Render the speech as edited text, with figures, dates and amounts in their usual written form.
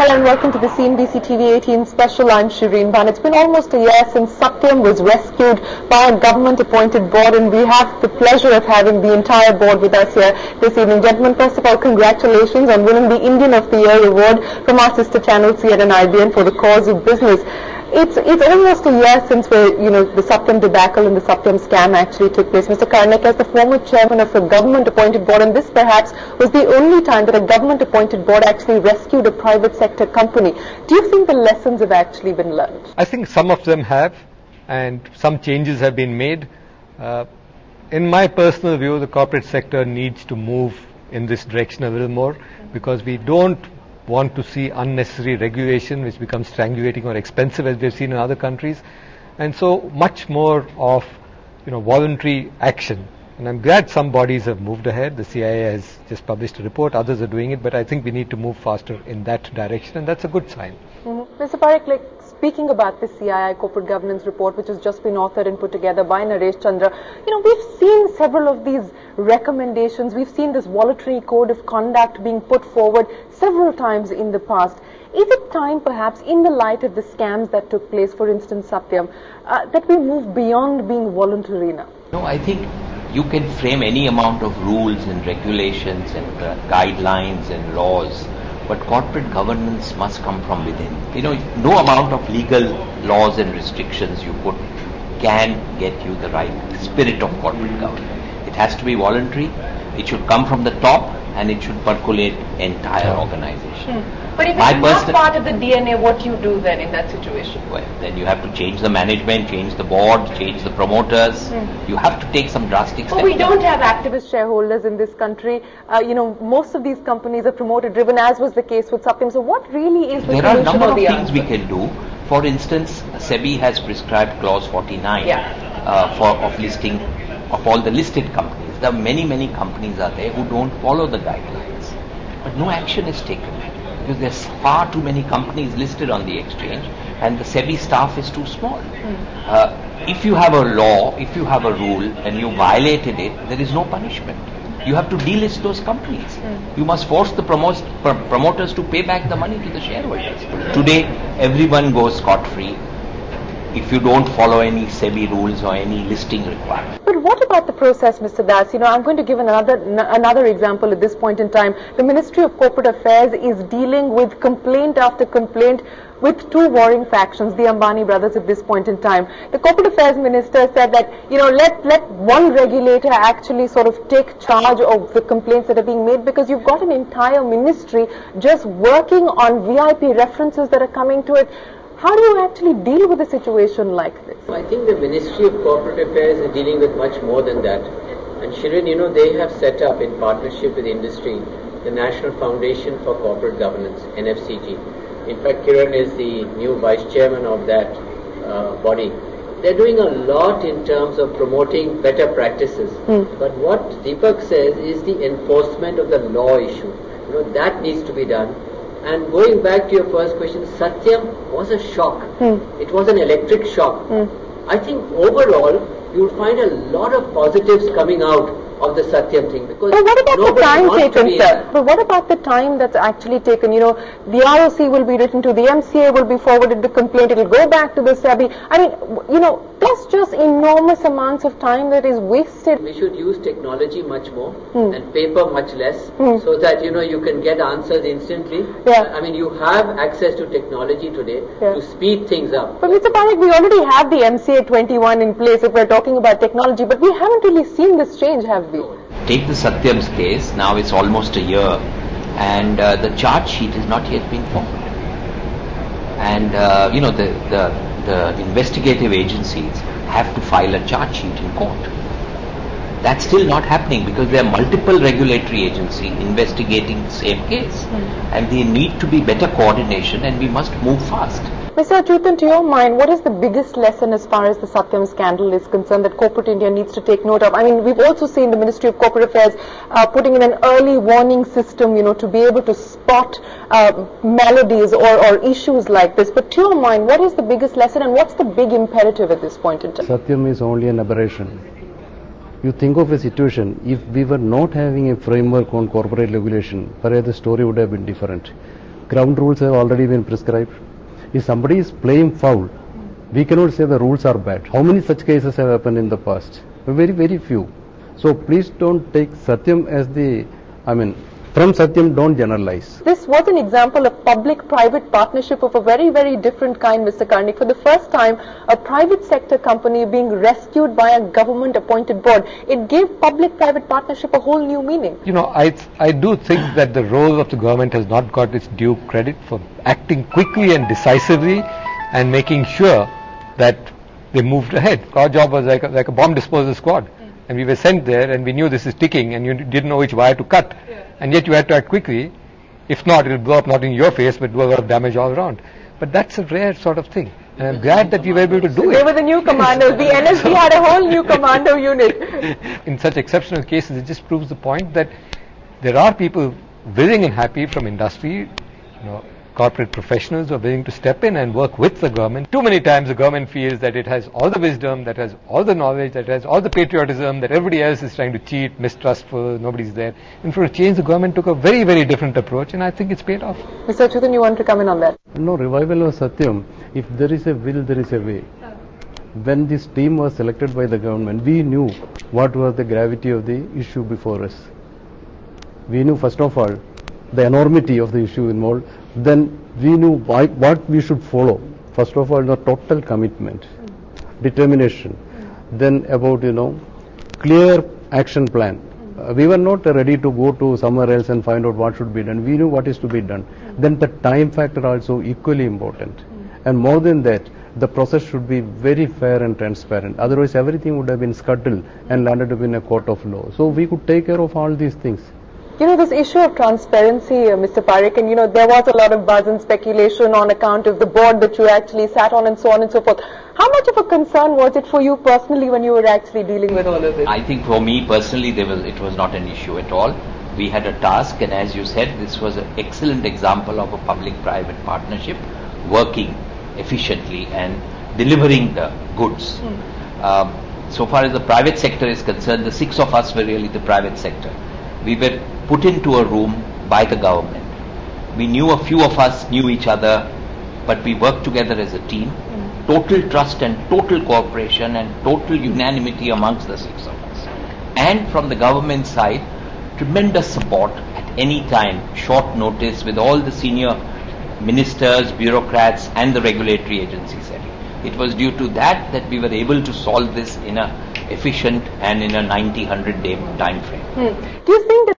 Hello and welcome to the CNBC TV 18 special. I'm Shireen Bhan. It's been almost a year since Satyam was rescued by a government-appointed board, and we have the pleasure of having the entire board with us here this evening. Gentlemen, first of all, congratulations on winning the Indian of the Year award from our sister channel CNN IBN for the cause of business. It's almost a year since the Satyam debacle and the Satyam scam actually took place. Mr. Karnik, as the former chairman of a government-appointed board, and this perhaps was the only time that a government-appointed board actually rescued a private sector company, do you think the lessons have actually been learned? I think some of them have, and some changes have been made. In my personal view, the corporate sector needs to move in this direction a little more, because we don't want to see unnecessary regulation which becomes strangulating or expensive, as we've seen in other countries, and so much more of voluntary action. And I'm glad some bodies have moved ahead. The CIA has just published a report, others are doing it, but I think we need to move faster in that direction, and that's a good sign. Mr. Parekh, speaking about the CII corporate governance report, which has just been authored and put together by Naresh Chandra, we've seen several of these recommendations. We've seen this voluntary code of conduct being put forward several times in the past. Is it time, perhaps, in the light of the scams that took place, for instance, Satyam, that we move beyond being voluntary now? No, I think you can frame any amount of rules and regulations and guidelines and laws, but corporate governance must come from within. No amount of legal laws and restrictions you put can get you the right spirit of corporate governance. It has to be voluntary, it should come from the top, and it should percolate entire organization. But if it's not part of the DNA, what do you do then in that situation? Well, then you have to change the management, change the board, change the promoters. You have to take some drastic steps. But we don't have activist shareholders in this country. Most of these companies are promoter-driven, as was the case with Satyam. So what really is the solution? There are a number of things we can do. For instance, SEBI has prescribed clause 49 of listing of all the listed companies. There are many companies are there who don't follow the guidelines, but no action is taken, because there's far too many companies listed on the exchange and the SEBI staff is too small. If you have a law, if you have a rule and you violated it, there is no punishment. You have to delist those companies. You must force the promoters to pay back the money to the shareholders. Today, everyone goes scot-free if you don't follow any SEBI rules or any listing requirements. But what about the process, Mr. Das? I'm going to give another example at this point in time. The Ministry of Corporate Affairs is dealing with complaint after complaint with two warring factions, the Ambani brothers, at this point in time. The Corporate Affairs Minister said that, let one regulator actually sort of take charge of the complaints that are being made, because you've got an entire ministry just working on VIP references that are coming to it. How do you actually deal with a situation like this? I think the Ministry of Corporate Affairs is dealing with much more than that. And Shirin, they have set up, in partnership with industry, the National Foundation for Corporate Governance, NFCG. In fact, Kiran is the new vice chairman of that body. They're doing a lot in terms of promoting better practices. But what Deepak says is the enforcement of the law issue. That needs to be done. And going back to your first question, Satyam was a shock. It was an electric shock. I think overall, you'll find a lot of positives coming out of the Satyam thing. Because but what about the time taken, sir? But what about the time that's actually taken? The ROC will be written to the MCA, will be forwarded the complaint, it will go back to the SEBI. I mean, that's just enormous amounts of time that is wasted. We should use technology much more and paper much less, so that, you can get answers instantly. I mean, you have access to technology today to speed things up. But Mr. Parekh, we already have the MCA 21 in place if we're talking about technology, but we haven't really seen this change, have we? Take the Satyam's case, now it's almost a year, and the charge sheet has not yet been formed. And, the investigative agencies have to file a charge sheet in court. That's still not happening, because there are multiple regulatory agencies investigating the same case. And there need to be better coordination, and we must move fast. Mr. Achyutan, to your mind, what is the biggest lesson as far as the Satyam scandal is concerned that corporate India needs to take note of? I mean, we've also seen the Ministry of Corporate Affairs putting in an early warning system, to be able to spot maladies or issues like this. But to your mind, what is the biggest lesson and what's the big imperative at this point in time? Satyam is only an aberration. You think of a situation, if we were not having a framework on corporate regulation, perhaps the story would have been different. ground rules have already been prescribed. If somebody is playing foul, we cannot say the rules are bad. How many such cases have happened in the past? Very, very few. So please don't take Satyam as the, from Satyam don't generalize. This was an example of public-private partnership of a very, very different kind, Mr. Karnik. For the first time, a private sector company being rescued by a government-appointed board. It gave public-private partnership a whole new meaning. You know, I do think that the role of the government has not got its due credit for acting quickly and decisively and making sure that they moved ahead. Our job was like a bomb disposal squad. And we were sent there and we knew this is ticking and you didn't know which wire to cut. And yet you had to act quickly. If not, it will blow up not in your face but do a lot of damage all around. But that's a rare sort of thing. And I'm glad that we were able to do it. They were the new commandos. The NSD had a whole new commando unit. In such exceptional cases, it just proves the point that there are people willing and happy from industry, corporate professionals who are willing to step in and work with the government. Too many times the government feels that it has all the wisdom, that has all the knowledge, that has all the patriotism, that everybody else is trying to cheat, mistrustful, nobody's there. And for a change, the government took a very, very different approach, and I think it's paid off. Mr. Achyutan, you want to come in on that? No, revival of Satyam, if there is a will, there is a way. When this team was selected by the government, we knew what was the gravity of the issue before us. We knew, first of all, the enormity of the issue involved. Then we knew what we should follow. First of all, the total commitment, determination. Then about, clear action plan. We were not ready to go to somewhere else and find out what should be done. We knew what is to be done. Then the time factor also equally important. And more than that, the process should be very fair and transparent. Otherwise, everything would have been scuttled and landed up in a court of law. So we could take care of all these things. This issue of transparency, Mr. Parekh, and there was a lot of buzz and speculation on account of the board that you actually sat on and so on and so forth. How much of a concern was it for you personally when you were actually dealing with all of this? I think for me personally, it was not an issue at all. We had a task, and as you said, this was an excellent example of a public-private partnership working efficiently and delivering the goods. So far as the private sector is concerned, the 6 of us were really the private sector. We were put into a room by the government. We knew a few of us knew each other, but we worked together as a team. Total trust and total cooperation and total unanimity amongst the 6 of us. And from the government side, tremendous support at any time, short notice with all the senior ministers, bureaucrats and the regulatory agencies. It was due to that we were able to solve this in a efficient and in a 90-100 day time frame. Do you think that